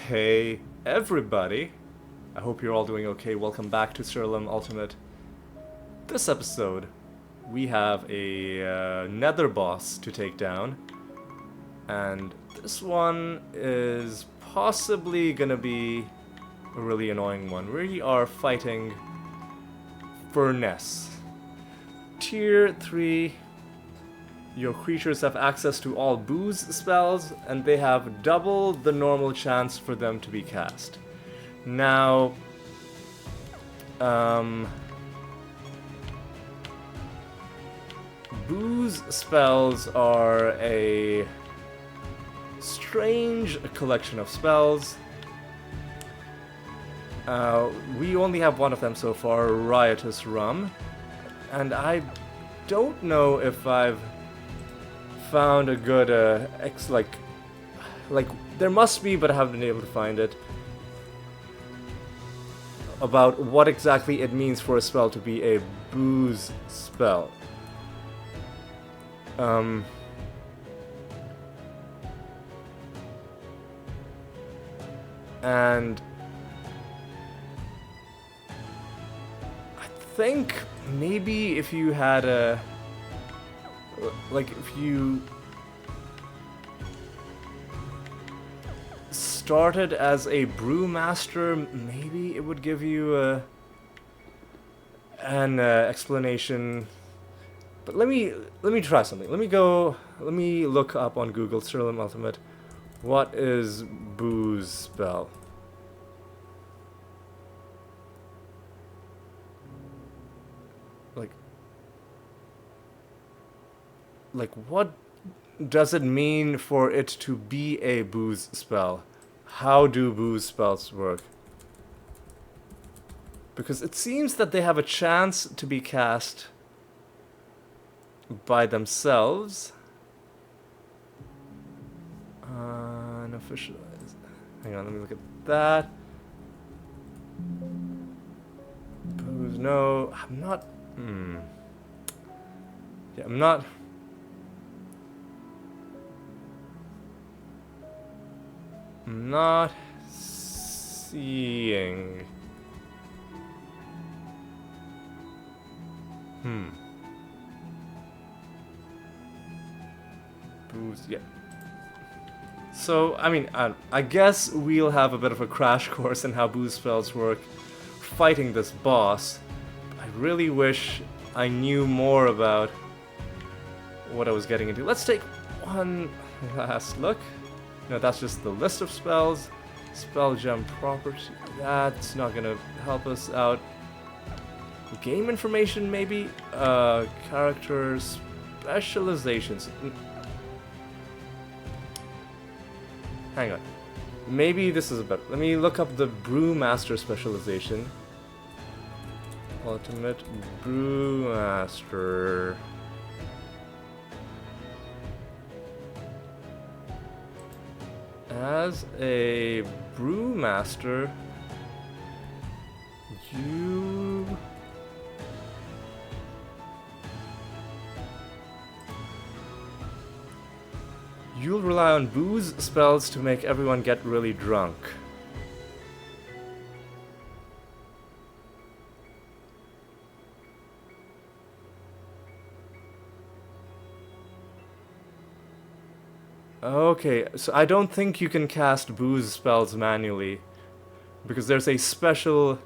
Hey everybody, I hope you're all doing okay. Welcome back to Siralim Ultimate. This episode, we have a nether boss to take down, and this one is possibly gonna be a really annoying one. We are fighting Furness. Tier 3. Your creatures have access to all booze spells, and they have double the normal chance for them to be cast. Now, booze spells are a strange collection of spells. We only have one of them so far, Riotous Rum, and I don't know if I've found a good like there must be, but I haven't been able to find it, about what exactly it means for a spell to be a booze spell. And I think maybe if you had a if you started as a brewmaster, maybe it would give you an explanation. But let me try something. Let me look up on Google, Siralim Ultimate, what is booze spell? Like what does it mean for it to be a booze spell? How do booze spells work? Because it seems that they have a chance to be cast by themselves. Unofficial. Hang on, let me look at that. Booze, no, I'm not. Yeah, I'm not. I'm not seeing. Booze, yeah. So, I mean, I guess we'll have a bit of a crash course in how booze spells work fighting this boss. I really wish I knew more about what I was getting into. Let's take one last look. No, that's just the list of spells. Spell gem property. That's not gonna help us out. Game information, maybe? Character specializations. Hang on. Maybe this is a better. Let me look up the Brewmaster specialization. Ultimate Brewmaster. As a brewmaster, you'll rely on booze spells to make everyone get really drunk. Okay, so I don't think you can cast booze spells manually, because there's a special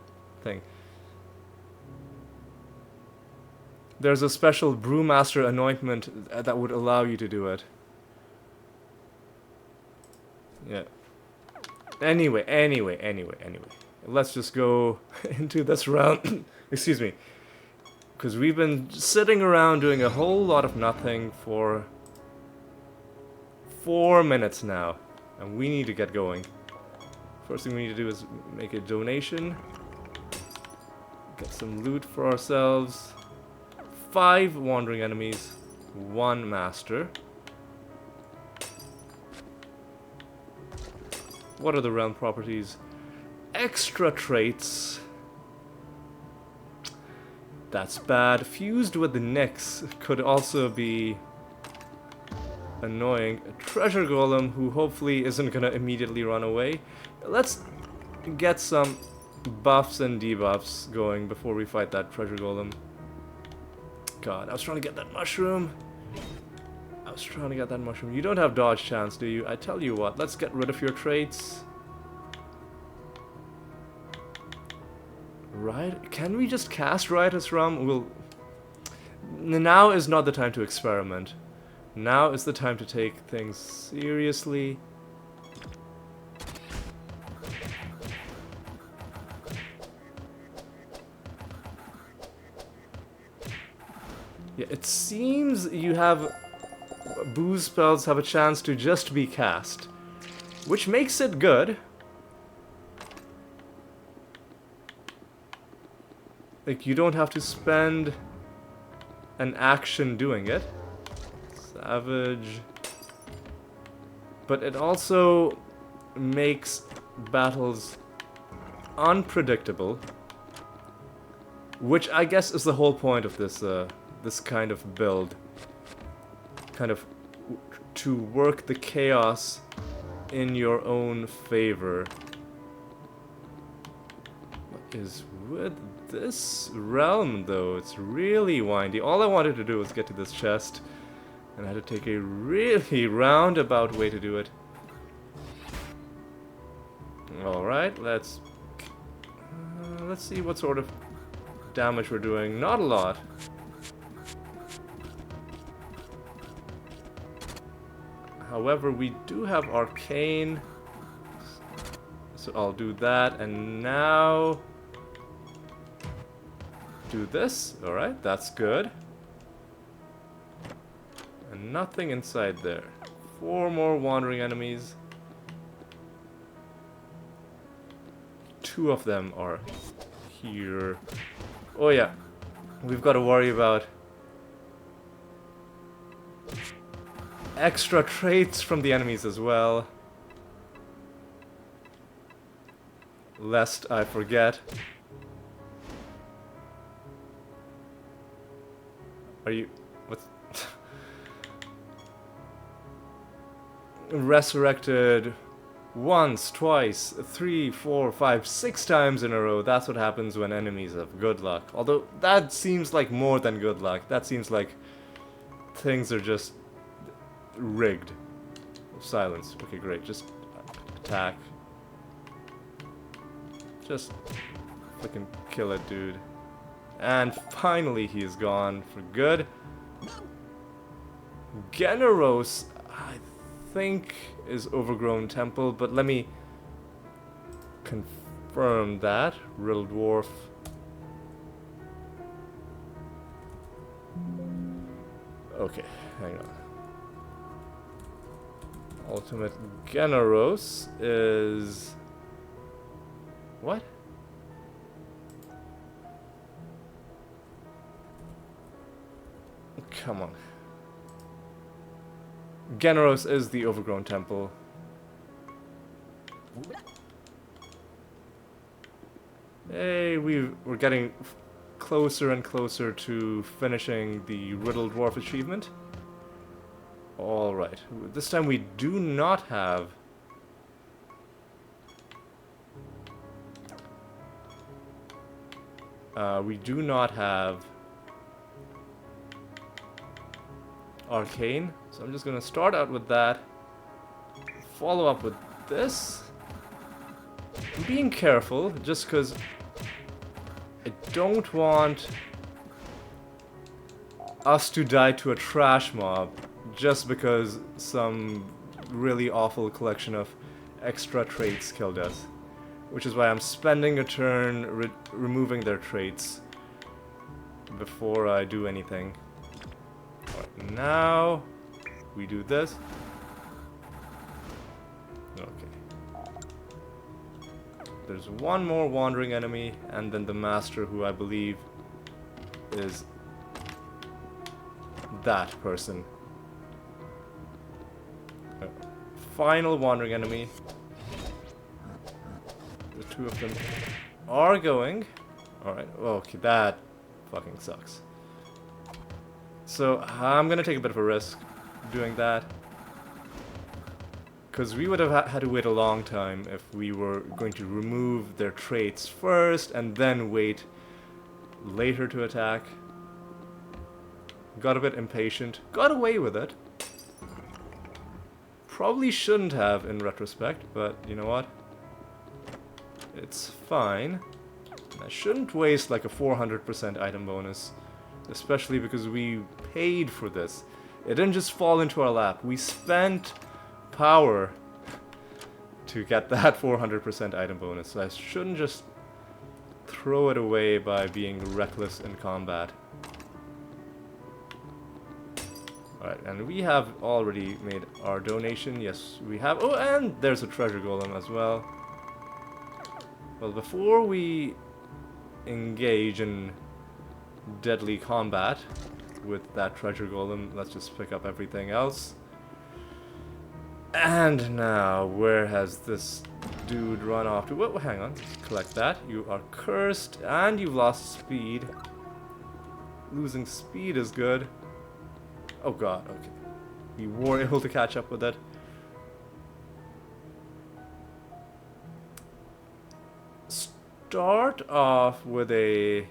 thing. There's a special Brewmaster anointment that would allow you to do it. Yeah. Anyway. Let's just go into this round. Excuse me. Because we've been sitting around doing a whole lot of nothing for 4 minutes now, and we need to get going. First thing we need to do is make a donation, get some loot for ourselves. 5 wandering enemies, 1 master. What are the realm properties? Extra traits. That's bad. Fused with the Nyx could also be annoying treasure golem who hopefully isn't gonna immediately run away. Let's get some buffs and debuffs going before we fight that treasure golem. God, I was trying to get that mushroom. You don't have dodge chance, do you? I tell you what, let's get rid of your traits. Right? Can we just cast Riotous Rum? Now is not the time to experiment. Now is the time to take things seriously. Yeah, it seems you have... booze spells have a chance to just be cast, which makes it good. Like, you don't have to spend an action doing it. Savage. But it also makes battles unpredictable, which I guess is the whole point of this this kind of build. Kind of to work the chaos in your own favor. What is with this realm, though? It's really windy. All I wanted to do was get to this chest, and I had to take a really roundabout way to do it. Alright, let's see what sort of damage we're doing. Not a lot. However, we do have arcane, so I'll do that, and now do this. Alright, that's good. And nothing inside there. 4 more wandering enemies. 2 of them are here. Oh yeah, we've got to worry about extra traits from the enemies as well. Lest I forget. Are you... what's... resurrected once, twice, 3, 4, 5, 6 times in a row. That's what happens when enemies have good luck. Although, that seems like more than good luck. That seems like things are just rigged. Silence. Okay, great. Just attack. Just fucking kill it, dude. And finally he's gone for good. Generos, I think, is Overgrown Temple, but let me confirm that. Riddle Dwarf. Okay, hang on. Ultimate Generos is... what? Come on. Generos is the Overgrown Temple. Hey, we're getting closer and closer to finishing the Riddle Dwarf achievement. Alright, this time we do not have... Arcane, so I'm just gonna start out with that, follow up with this. I'm being careful, just because I don't want us to die to a trash mob, just because some really awful collection of extra traits killed us. Which is why I'm spending a turn removing their traits before I do anything. Alright, now we do this. Okay. There's one more wandering enemy, and then the master, who I believe is that person. Final wandering enemy. The 2 of them are going. Alright, okay, that fucking sucks. So, I'm gonna take a bit of a risk doing that. Because we would have had to wait a long time if we were going to remove their traits first and then wait later to attack. Got a bit impatient. Got away with it. Probably shouldn't have in retrospect, but you know what? It's fine. I shouldn't waste like a 400% item bonus, especially because we paid for this. It didn't just fall into our lap. We spent power to get that 400% item bonus, so I shouldn't just throw it away by being reckless in combat. Alright, and we have already made our donation. Yes, we have. Oh, and there's a treasure golem as well. Well, before we engage in deadly combat with that treasure golem, let's just pick up everything else. And now, where has this dude run off to? Whoa, hang on, let's collect that. You are cursed, and you've lost speed. Losing speed is good. Oh god, okay. We were able to catch up with it. Start off with a...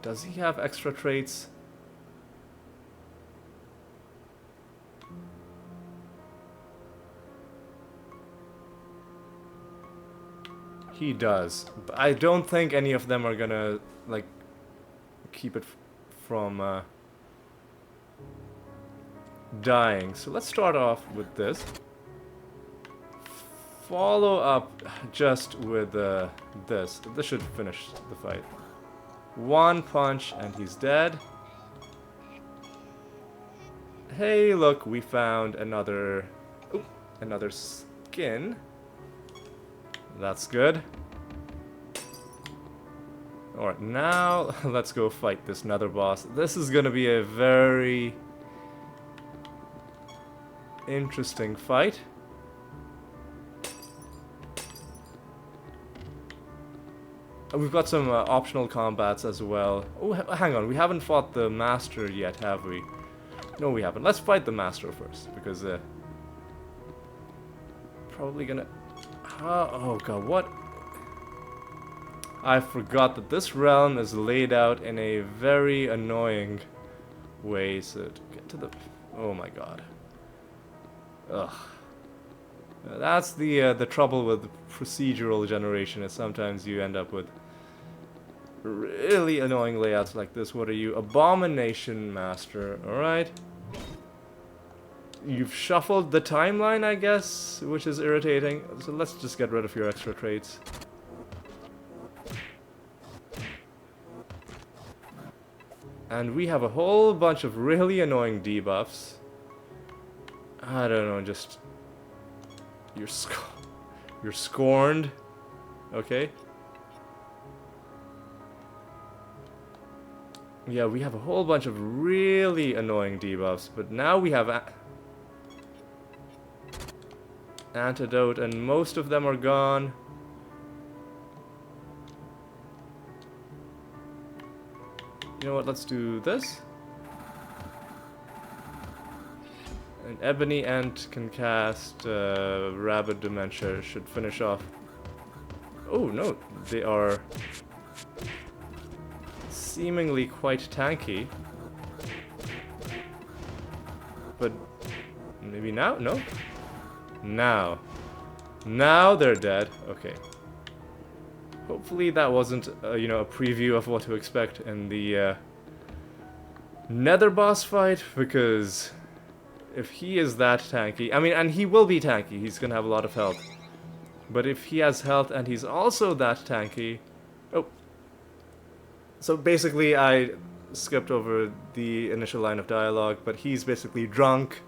Does he have extra traits? He does. But I don't think any of them are gonna, like, keep it from dying. So let's start off with this. Follow up just with this. This should finish the fight. One punch and he's dead. Hey, look, we found another skin. That's good. Alright, now let's go fight this nether boss. This is gonna be a very interesting fight. We've got some optional combats as well. Oh, hang on, we haven't fought the master yet, have we? No, we haven't. Let's fight the master first, because probably gonna... oh god, what? I forgot that this realm is laid out in a very annoying way, so to get to the... Oh my god. Ugh. That's the trouble with procedural generation, is sometimes you end up with really annoying layouts like this. What are you? Abomination Master, alright. You've shuffled the timeline, I guess, which is irritating. So let's just get rid of your extra traits. And we have a whole bunch of really annoying debuffs. I don't know, just... You're scorned. Okay. Yeah, we have a whole bunch of really annoying debuffs, but now we have antidote, and most of them are gone. You know what, let's do this. An Ebony Ant can cast Rabid Dementia, should finish off. Oh no, they are seemingly quite tanky. But maybe now? No? Now. Now they're dead. Okay. Hopefully that wasn't, you know, a preview of what to expect in the Nether boss fight, because if he is that tanky, I mean, and he will be tanky, he's gonna have a lot of health. But if he has health and he's also that tanky... Oh. So basically I skipped over the initial line of dialogue, but he's basically drunk.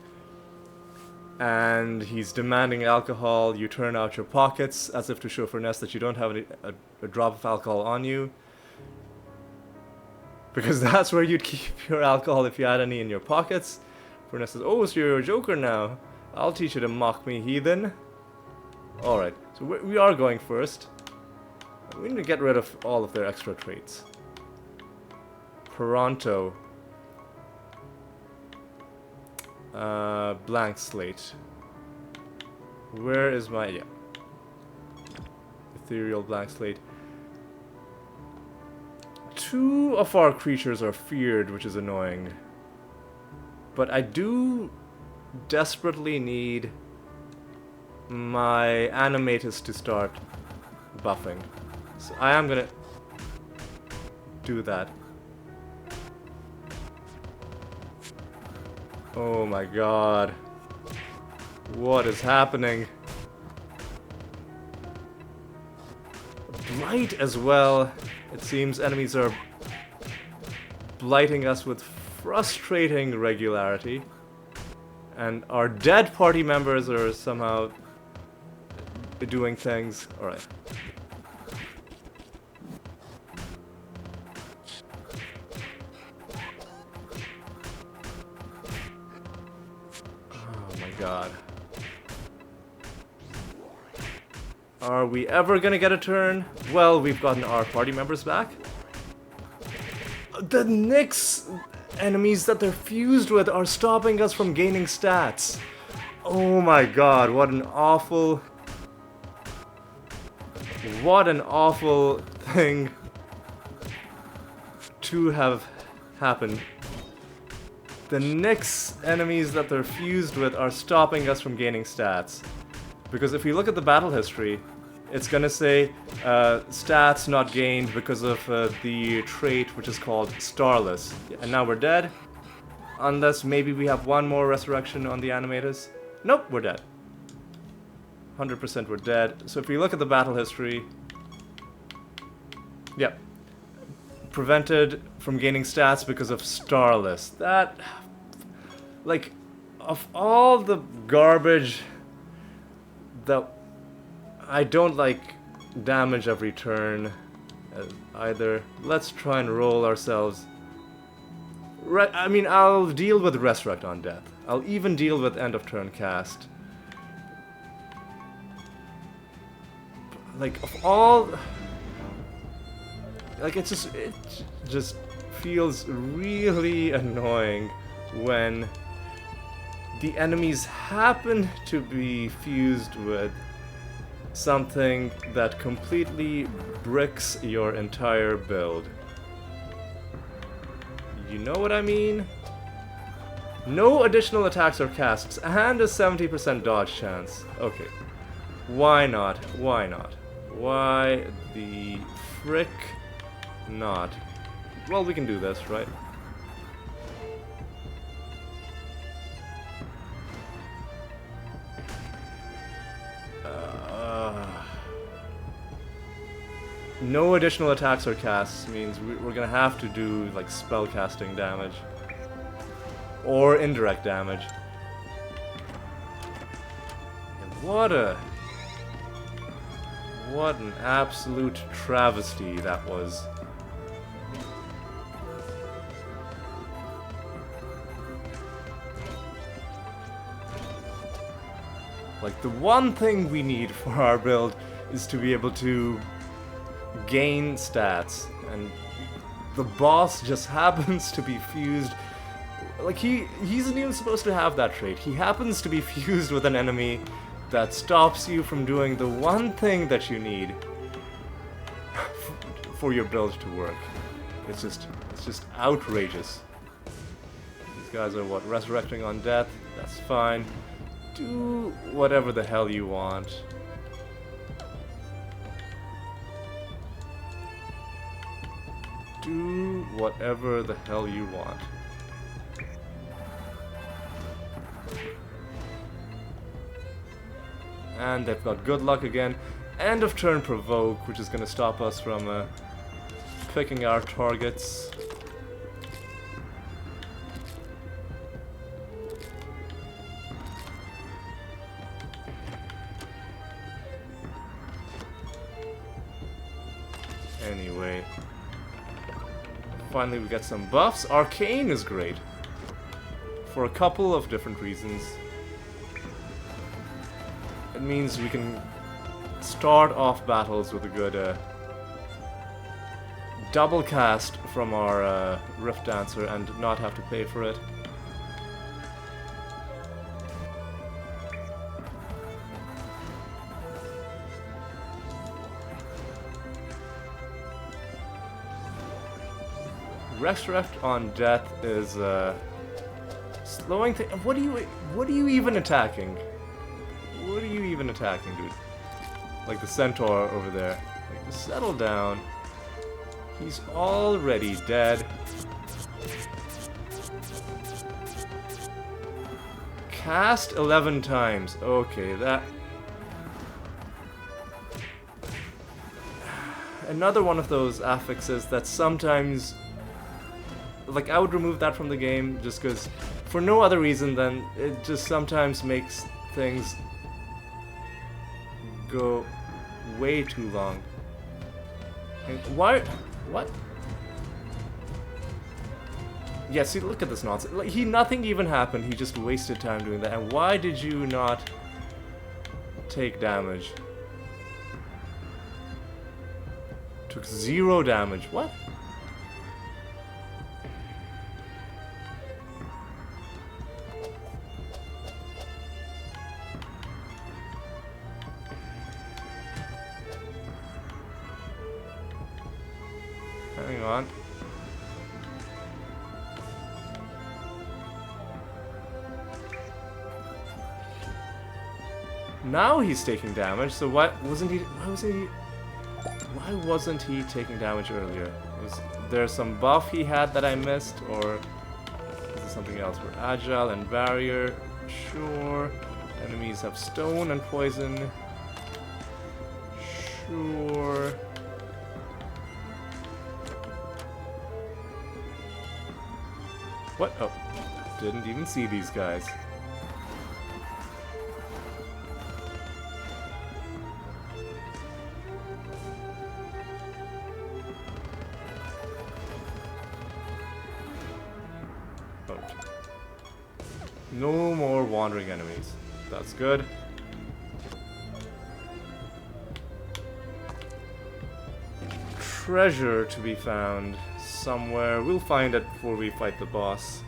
And he's demanding alcohol. You turn out your pockets as if to show Furness that you don't have a drop of alcohol on you. Because that's where you'd keep your alcohol if you had any in your pockets. Furness says, oh, so you're a joker now. I'll teach you to mock me, heathen. Alright, so we are going first. We need to get rid of all of their extra traits. Pronto. Blank slate. Where is my... yeah. Ethereal blank slate. 2 of our creatures are feared, which is annoying. But I do desperately need my animators to start buffing. So I am gonna do that. Oh my god. What is happening? Blight as well. It seems enemies are blighting us with frustrating regularity. And our dead party members are somehow doing things. Alright. Oh my god. Are we ever gonna get a turn? Well, we've gotten our party members back. The Nyx enemies that they're fused with are stopping us from gaining stats. Oh my god, what an awful thing to have happened. The Nyx enemies that they're fused with are stopping us from gaining stats. Because if we look at the battle history, it's gonna say stats not gained because of the trait which is called Starless. And now we're dead. Unless maybe we have one more resurrection on the animators. Nope, we're dead. 100% we're dead. So if we look at the battle history... yep. Prevented from gaining stats because of Starless. That... like, of all the garbage that... I don't like damage every turn either. Let's try and roll ourselves. I mean, I'll deal with Resurrect on death. I'll even deal with end of turn cast. Like, of all... like, it just feels really annoying when the enemies happen to be fused with something that completely bricks your entire build. You know what I mean? No additional attacks or casts, and a 70% dodge chance. Okay. Why not? Why not? Why the frick not? Well, we can do this, right? No additional attacks or casts means we're gonna have to do like spell casting damage or indirect damage. And what an absolute travesty that was. Like, the one thing we need for our build is to be able to gain stats, and the boss just happens to be fused. Like, he isn't even supposed to have that trait. He happens to be fused with an enemy that stops you from doing the one thing that you need for your build to work. It's just outrageous. These guys are what, resurrecting on death? That's fine. Do whatever the hell you want. Do whatever the hell you want. And they've got good luck again. End of turn provoke, which is going to stop us from picking our targets. Anyway. Finally we get some buffs. Arcane is great. For a couple of different reasons. It means we can start off battles with a good double cast from our Rift Dancer and not have to pay for it. Resurrect on death is slowing things. What are you even attacking? What are you even attacking, dude? Like the centaur over there. Like, just settle down. He's already dead. Cast 11 times. Okay, that... Another one of those affixes that sometimes... Like, I would remove that from the game just because... For no other reason than it just sometimes makes things go way too long. And why? What? Yeah, see, look at this nonsense. Like, nothing even happened. He just wasted time doing that. And why did you not take damage? Took 0 damage. What? Hang on. Now he's taking damage, so why wasn't he taking damage earlier? Was there some buff he had that I missed, or is it something else? We're agile and barrier, sure. Enemies have stone and poison, sure. What? Oh, didn't even see these guys. No more wandering enemies. That's good. Treasure to be found somewhere. We'll find it before we fight the boss.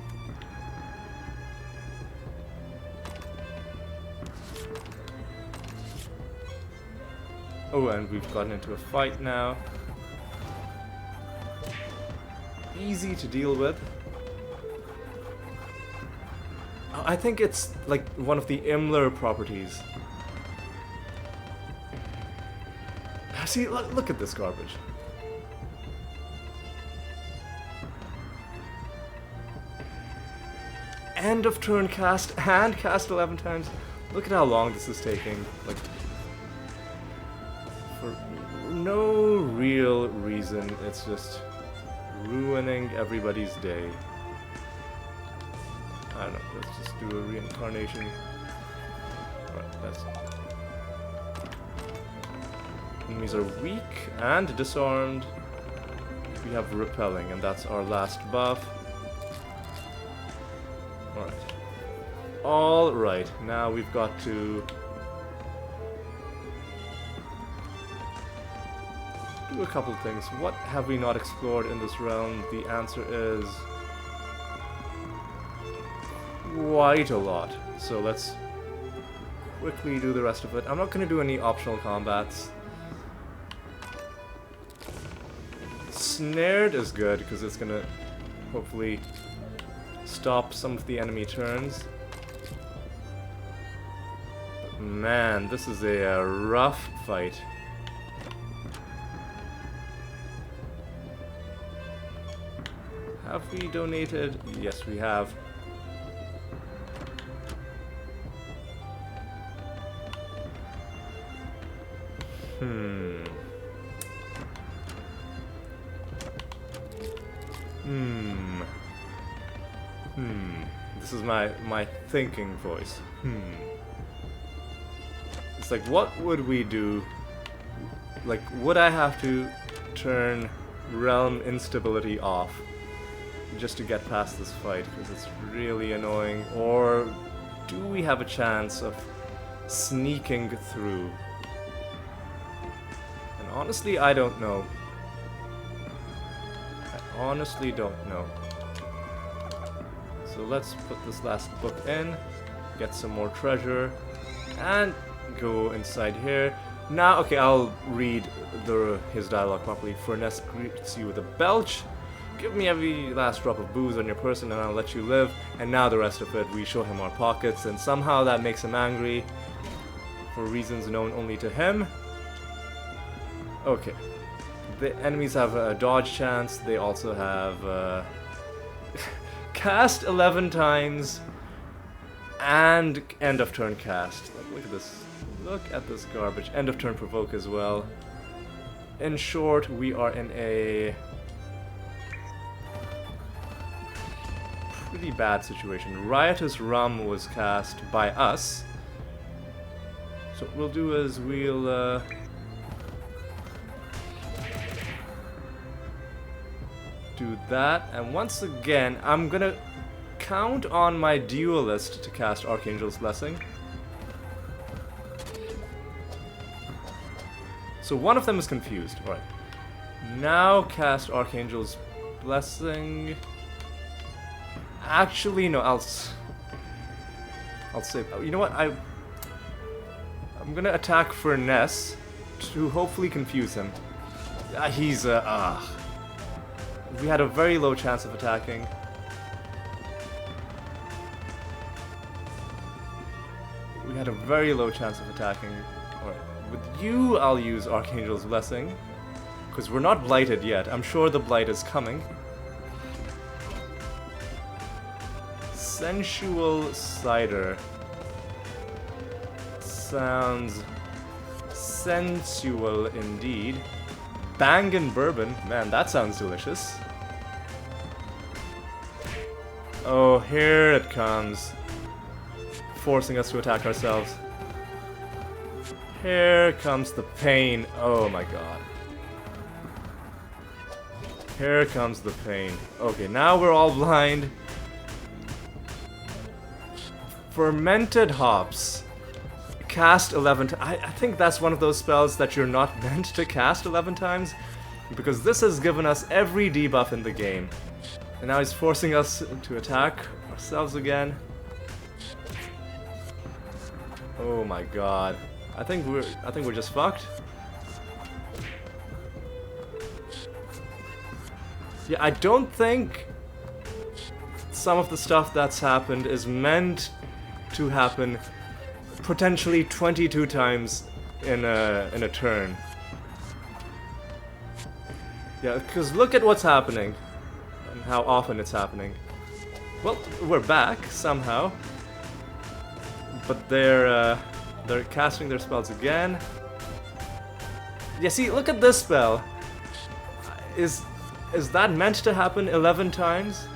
Oh, and we've gotten into a fight now. Easy to deal with. I think it's like one of the Imler properties. See, look at this garbage. End of turn cast and cast 11 times. Look at how long this is taking. Like, for no real reason. It's just ruining everybody's day. I don't know, let's just do a reincarnation. Right, that's... Enemies are weak and disarmed. We have repelling, and that's our last buff. Alright. Alright, now we've got to... do a couple things. What have we not explored in this realm? The answer is... quite a lot. So let's quickly do the rest of it. I'm not going to do any optional combats. Snared is good because it's going to hopefully stop some of the enemy turns. But man, this is a rough fight. Have we donated? Yes, we have. This is my thinking voice. It's like, what would we do? Like, would I have to turn realm instability off just to get past this fight? Because it's really annoying. Or do we have a chance of sneaking through? And honestly, I don't know. I honestly don't know. So let's put this last book in, get some more treasure, and go inside here. Now, okay, I'll read his dialogue properly. Furness greets you with a belch. give me every last drop of booze on your person and I'll let you live. And now the rest of it, we show him our pockets, and somehow that makes him angry for reasons known only to him. Okay. The enemies have a dodge chance. They also have cast 11 times and end of turn cast. Like, look at this. Look at this garbage. End of turn provoke as well. In short, we are in a pretty bad situation. Riotous Rum was cast by us. So what we'll do is we'll do that, and once again I'm gonna count on my duelist to cast Archangel's Blessing. So one of them is confused. Alright. Now cast Archangel's Blessing. Actually, no, I'll save. You know what? I'm gonna attack Furness to hopefully confuse him. We had a very low chance of attacking. Alright. With you, I'll use Archangel's Blessing. Because we're not blighted yet. I'm sure the blight is coming. Sensual Cider. Sounds sensual indeed. Bangin' Bourbon. Man, that sounds delicious. Oh, here it comes. Forcing us to attack ourselves. Here comes the pain. Oh my god. Here comes the pain. Okay, now we're all blind. Fermented Hops. Cast 11 times. I think that's one of those spells that you're not meant to cast 11 times. Because this has given us every debuff in the game. And now he's forcing us to attack ourselves again. Oh my god. I think we're just fucked. Yeah, I don't think some of the stuff that's happened is meant to happen potentially 22 times in a turn. Yeah, because look at what's happening and how often it's happening. Well, we're back somehow, but they're casting their spells again. Yeah, see, look at this spell. Is that meant to happen 11 times?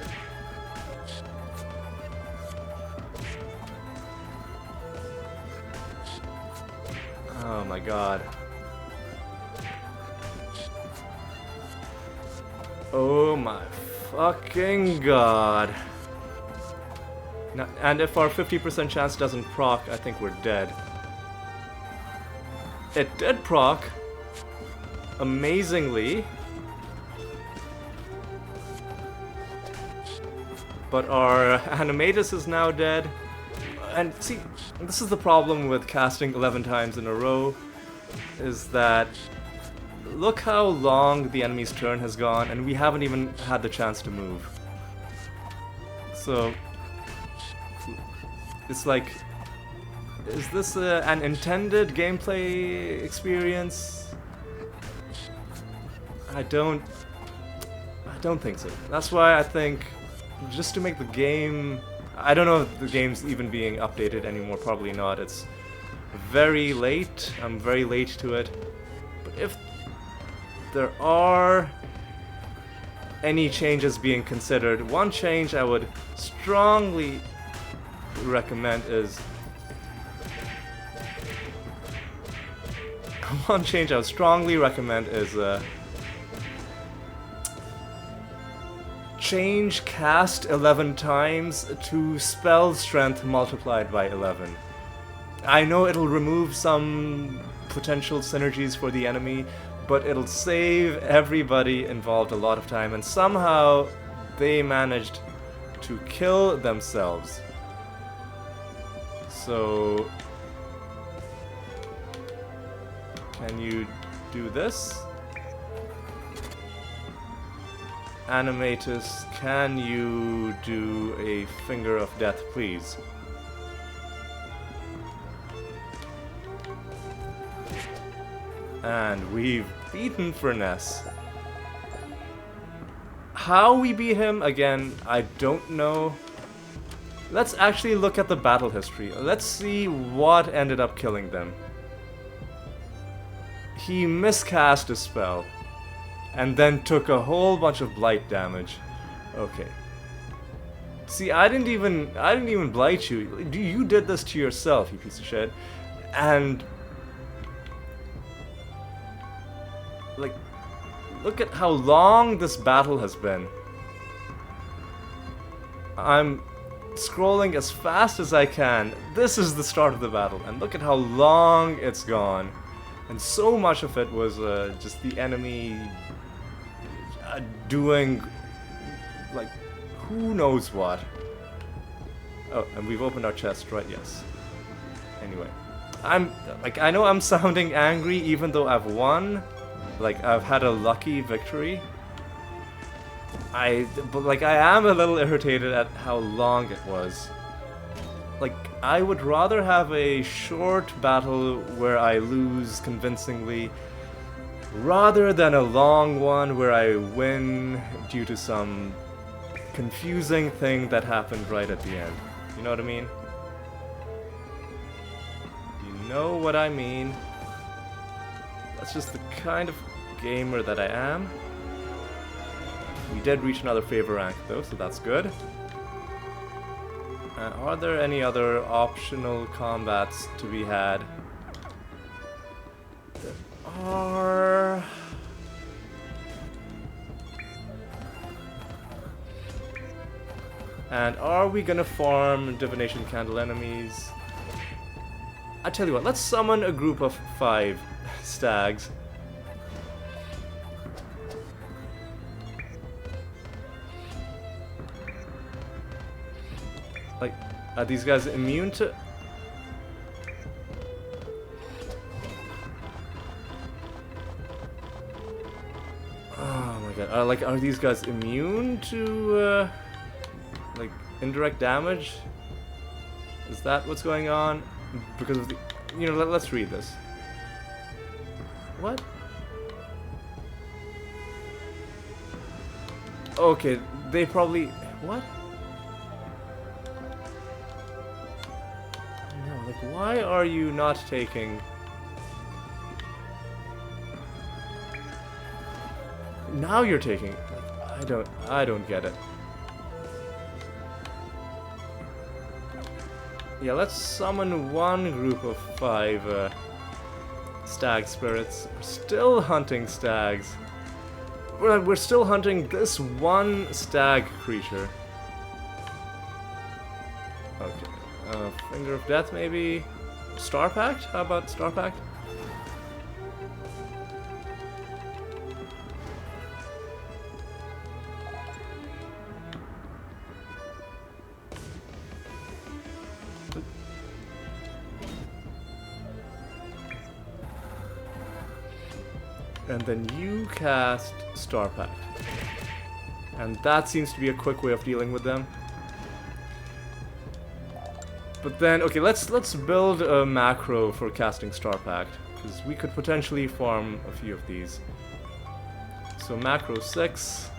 Oh my god. Oh my fucking god. Now, and if our 50% chance doesn't proc, I think we're dead. It did proc. Amazingly. But our Animatus is now dead. And see, this is the problem with casting 11 times in a row, is that look how long the enemy's turn has gone and we haven't even had the chance to move. So, it's like, is this an intended gameplay experience? I don't think so. That's why I think, just to make the game... I don't know if the game's even being updated anymore, probably not. It's very late, I'm very late to it. But if there are any changes being considered, one change I would strongly recommend is... change cast 11 times to spell strength multiplied by 11. I know it'll remove some potential synergies for the enemy, but it'll save everybody involved a lot of time, and somehow they managed to kill themselves. So, can you do this? Animatus, can you do a Finger of Death, please? And we've beaten Furness. How we beat him, again, I don't know. Let's actually look at the battle history. Let's see what ended up killing them. He miscast a spell, and then took a whole bunch of blight damage. Okay. See, I didn't even blight you. You did this to yourself, you piece of shit. And like, look at how long this battle has been. I'm scrolling as fast as I can. This is the start of the battle, and look at how long it's gone. And so much of it was just the enemy doing, like, who knows what. Oh, and we've opened our chest, right? Yes. Anyway, I know I'm sounding angry even though I've won. Like, I've had a lucky victory. But I am a little irritated at how long it was. Like, I would rather have a short battle where I lose convincingly, rather than a long one where I win due to some confusing thing that happened right at the end. You know what I mean? You know what I mean? That's just the kind of gamer that I am. We did reach another favor rank though, so that's good. Are there any other optional combats to be had? There are... And are we gonna farm Divination Candle enemies? I tell you what, let's summon a group of 5 stags. Like, are these guys immune to... Oh my god, are these guys immune to, like, indirect damage? Is that what's going on? Because of the... You know, let's read this. What? Okay, they probably... What? Like, why are you not taking... Now you're taking... Like, I don't get it. Yeah, let's summon one group of 5 stag spirits. We're still hunting stags. We're still hunting this one stag creature. Okay. Finger of Death, maybe? Star Pact? How about Star Pact? And then you cast Star Pact. And that seems to be a quick way of dealing with them. But then, okay, let's build a macro for casting Star Pact, because we could potentially farm a few of these. So macro 6.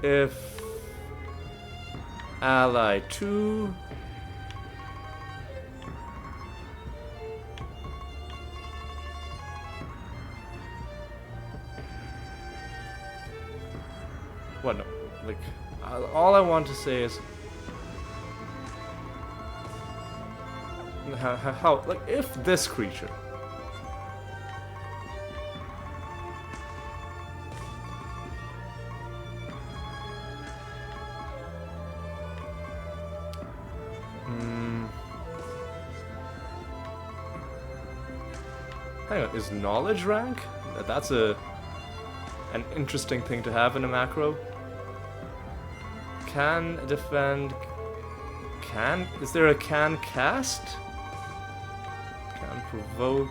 If ally 2. What? No. Like, all I want to say is how, like, if this creature hang on, is knowledge rank? That's an interesting thing to have in a macro. Can defend. Can. Is there a can cast? Can provoke.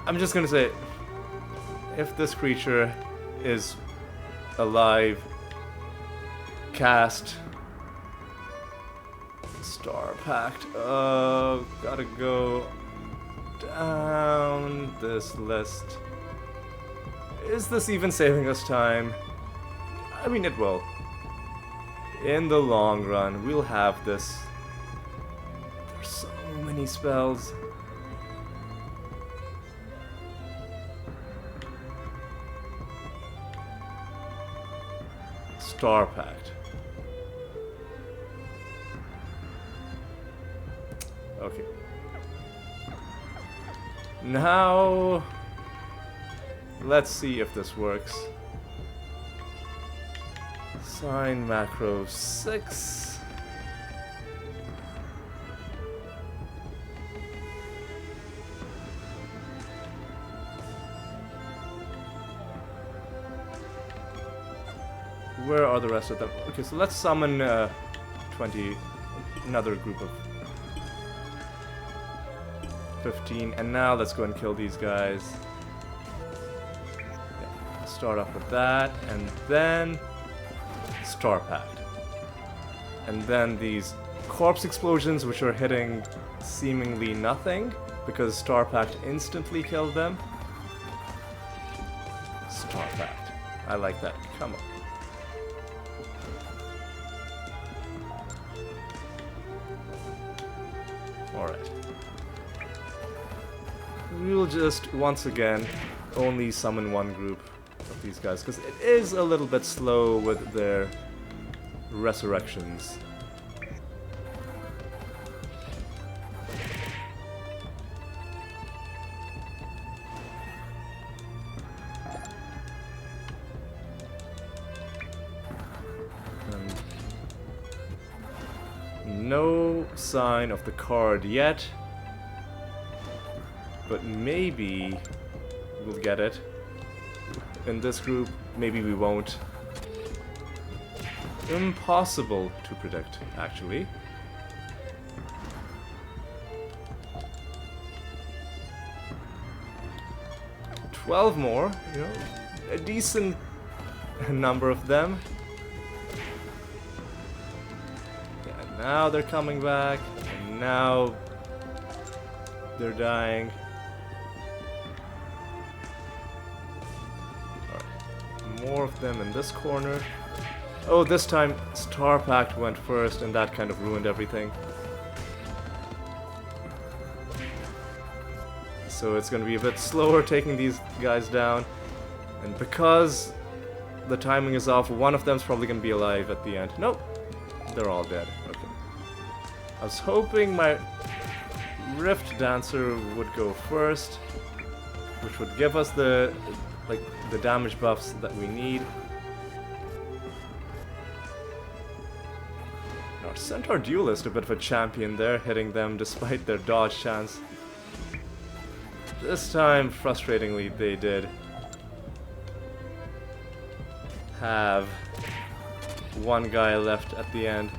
I'm just gonna say, if this creature is alive, cast Star Pact. Oh, gotta go down this list. Is this even saving us time? I mean, it will. In the long run, we'll have this. There's so many spells. Star Pact. Okay. Now, let's see if this works. Sign macro 6. Where are the rest of them? Okay, so let's summon 20, another group of 15, and now let's go and kill these guys. Yeah, I'll start off with that, and then Star Pact. And then these corpse explosions, which are hitting seemingly nothing, because Star Pact instantly killed them. Star Pact. I like that. Come on. Alright. We'll just, once again, only summon one group of these guys, because it is a little bit slow with their resurrections. No sign of the card yet, but maybe we'll get it. In this group, maybe we won't. Impossible to predict, actually. $12 more, you know, a decent number of them. Yeah, now they're coming back, and now they're dying. Alright, more of them in this corner. Oh, this time Star Pact went first, and that kind of ruined everything. So it's going to be a bit slower taking these guys down. And because the timing is off, one of them's probably going to be alive at the end. Nope. They're all dead. Okay. I was hoping my Rift Dancer would go first, which would give us the damage buffs that we need. Our Centaur Duelist, a bit of a champion there, hitting them despite their dodge chance. This time, frustratingly, they did have one guy left at the end.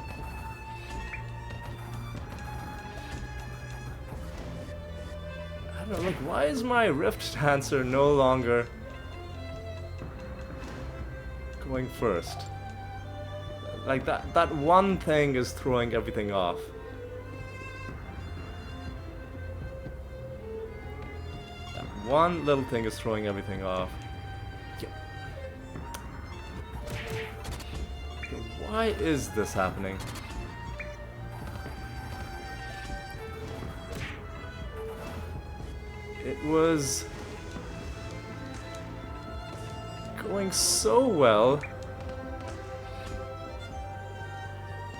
I don't know, like, why is my Rift Dancer no longer going first? Like, that one thing is throwing everything off. That one little thing is throwing everything off. Yeah. Okay, why is this happening? It was going so well.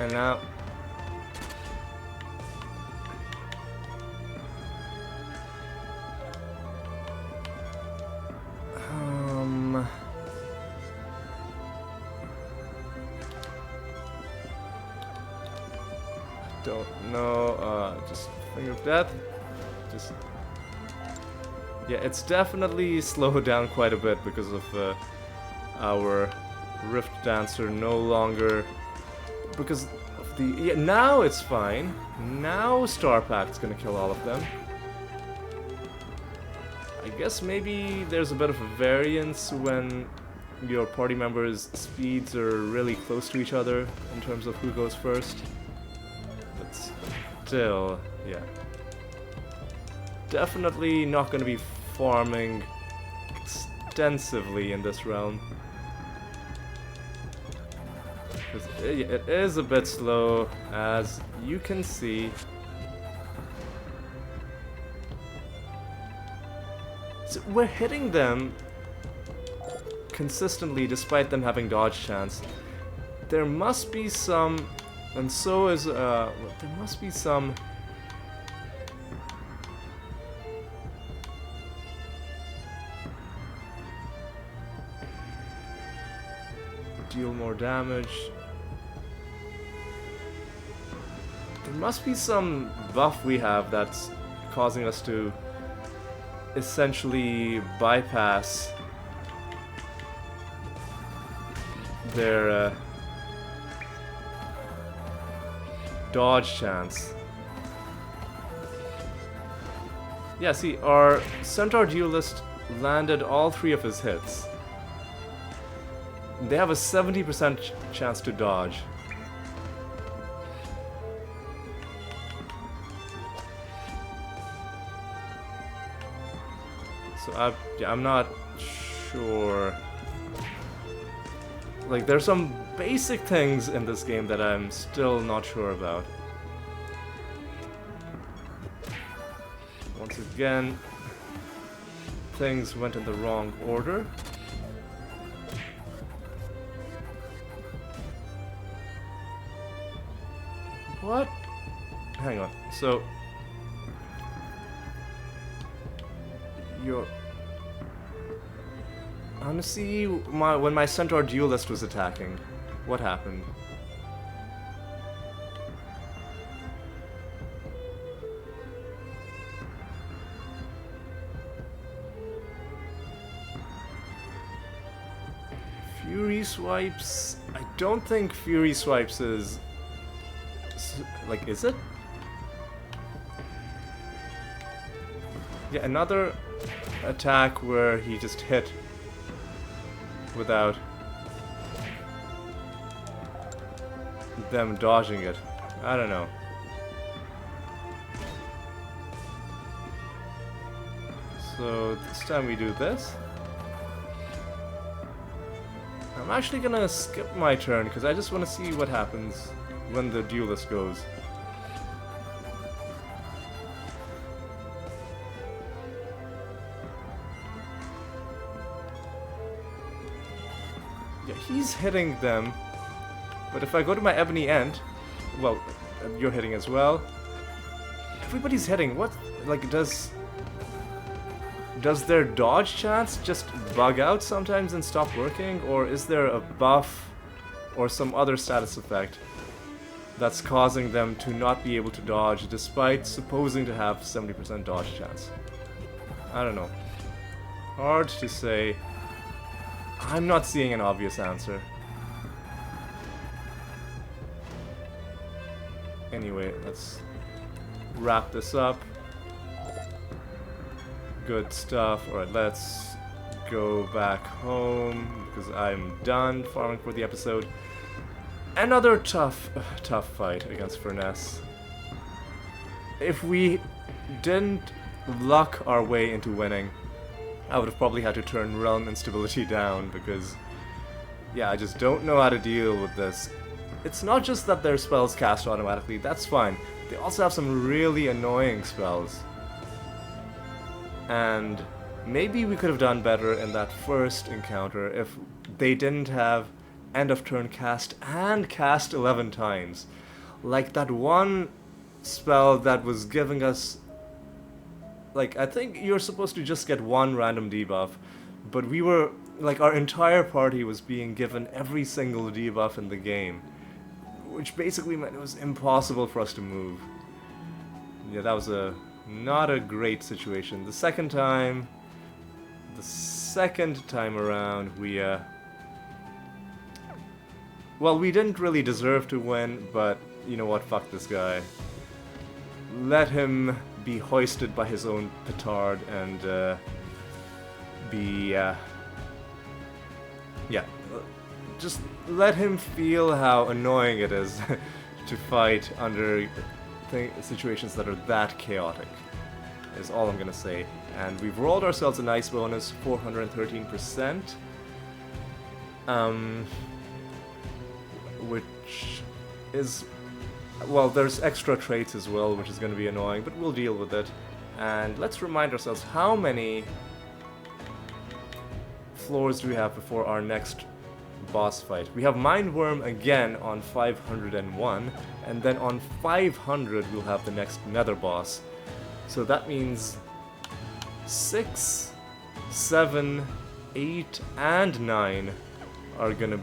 And now don't know, just Finger of Death. Just yeah, it's definitely slowed down quite a bit because of our Rift Dancer no longer. Because of the... Yeah, now it's fine. Now Star Pact's gonna kill all of them. I guess maybe there's a bit of a variance when your party members' speeds are really close to each other in terms of who goes first. But still, yeah. Definitely not going to be farming extensively in this realm. Because it is a bit slow, as you can see. So we're hitting them consistently despite them having dodge chance. There must be some, and so is, there must be some deal more damage. There must be some buff we have that's causing us to essentially bypass their dodge chance. Yeah, see, our Centaur Duelist landed all 3 of his hits. They have a 70% chance to dodge. So I'm not sure. Like, there's some basic things in this game that I'm still not sure about. Once again, things went in the wrong order. What? Hang on. So I want to see when my Centaur Duelist was attacking. What happened? Fury Swipes? I don't think Fury Swipes is... Like, is it? Yeah, another attack where he just hit without them dodging it. I don't know. So this time we do this. I'm actually gonna skip my turn because I just want to see what happens when the duelist goes. Yeah, he's hitting them, but if I go to my Ebony End, well, you're hitting as well. Everybody's hitting. What? Like, does their dodge chance just bug out sometimes and stop working, or is there a buff or some other status effect that's causing them to not be able to dodge despite supposing to have 70% dodge chance? I don't know. Hard to say. I'm not seeing an obvious answer. Anyway, let's wrap this up. Good stuff. Alright, let's go back home because I'm done farming for the episode. Another tough fight against Furness. If we didn't luck our way into winning, I would have probably had to turn realm instability down because, yeah, I just don't know how to deal with this. It's not just that their spells cast automatically, that's fine. They also have some really annoying spells. And maybe we could have done better in that first encounter if they didn't have end of turn cast and cast 11 times. Like that one spell that was giving us... Like, I think you're supposed to just get one random debuff, but we were... Like, our entire party was being given every single debuff in the game, which basically meant it was impossible for us to move. Yeah, that was not a great situation. The second time around, we, well, we didn't really deserve to win, but you know what, fuck this guy. Let him be hoisted by his own petard, and be, yeah, just let him feel how annoying it is to fight under situations that are that chaotic, is all I'm gonna say. And we've rolled ourselves a nice bonus, 413%, which is, well, there's extra traits as well, which is gonna be annoying, but we'll deal with it. And let's remind ourselves, how many floors do we have before our next boss fight? We have Mindworm again on 501, and then on 500 we'll have the next nether boss. So that means 6, 7, 8, and 9 are going to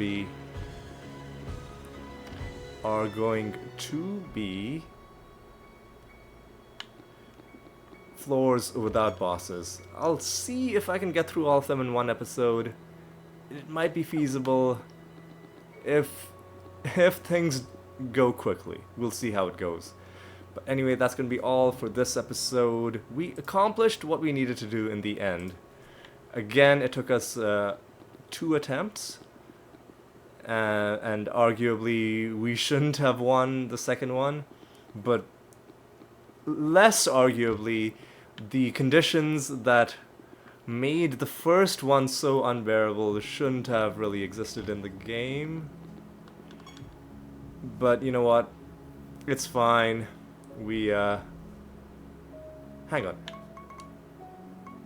be floors without bosses. I'll see if I can get through all of them in one episode. It might be feasible if things go quickly. We'll see how it goes. But anyway, that's going to be all for this episode. We accomplished what we needed to do in the end. Again, it took us 2 attempts. And arguably, we shouldn't have won the second one. But less arguably, the conditions that made the first one so unbearable shouldn't have really existed in the game. But you know what? It's fine. We, hang on.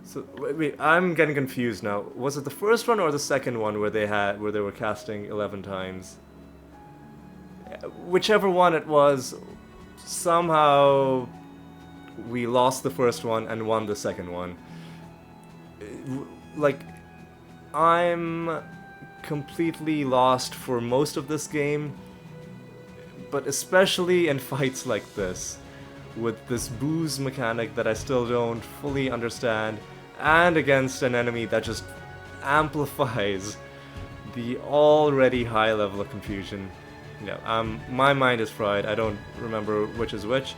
So, wait, I'm getting confused now. Was it the first one or the second one where they were casting 11 times? Whichever one it was, somehow we lost the first one and won the second one. Like, I'm completely lost for most of this game, but especially in fights like this, with this booze mechanic that I still don't fully understand, and against an enemy that just amplifies the already high level of confusion. Yeah, my mind is fried. I don't remember which is which,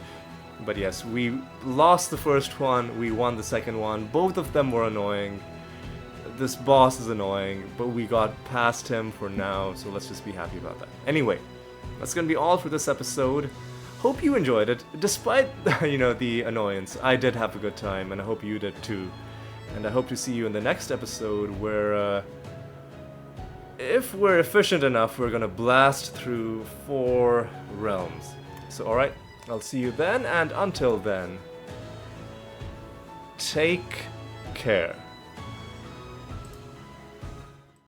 but yes, we lost the first one, we won the second one. Both of them were annoying. This boss is annoying, but we got past him for now, so let's just be happy about that. Anyway, that's gonna be all for this episode. Hope you enjoyed it, despite, the annoyance. I did have a good time, and I hope you did too. And I hope to see you in the next episode where, if we're efficient enough, we're gonna blast through 4 realms. So alright, I'll see you then, and until then, take care.